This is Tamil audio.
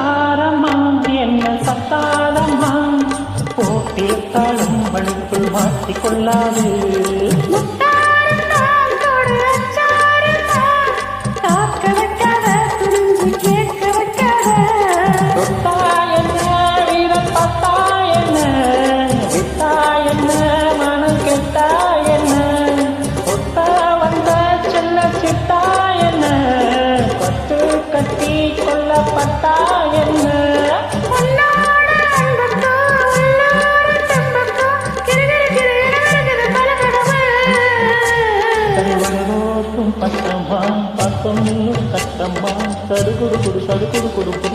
தாரம்மா என்ன சத்தாதம்மா போட்டேத்தாலும் வழுக்குள் மாட்டிக்கொள்ளாது கட்டி கொல்லப்பட்டா என்ன பட்டம்மா பக்கம் கட்டம்மா சடுகுடு குடு சடுகுடு குடு